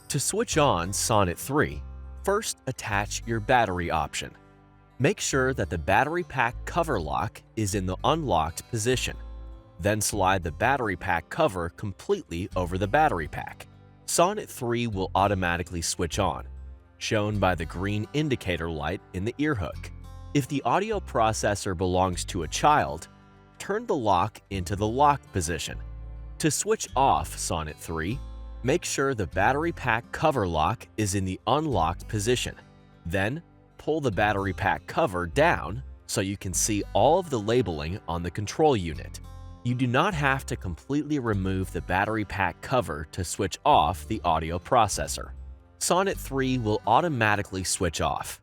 To switch on Sonnet 3, first attach your battery option. Make sure that the battery pack cover lock is in the unlocked position. Then slide the battery pack cover completely over the battery pack. Sonnet 3 will automatically switch on, shown by the green indicator light in the ear hook. If the audio processor belongs to a child, turn the lock into the locked position. To switch off Sonnet 3, make sure the battery pack cover lock is in the unlocked position. Then, pull the battery pack cover down so you can see all of the labeling on the control unit. You do not have to completely remove the battery pack cover to switch off the audio processor. Sonnet 3 will automatically switch off.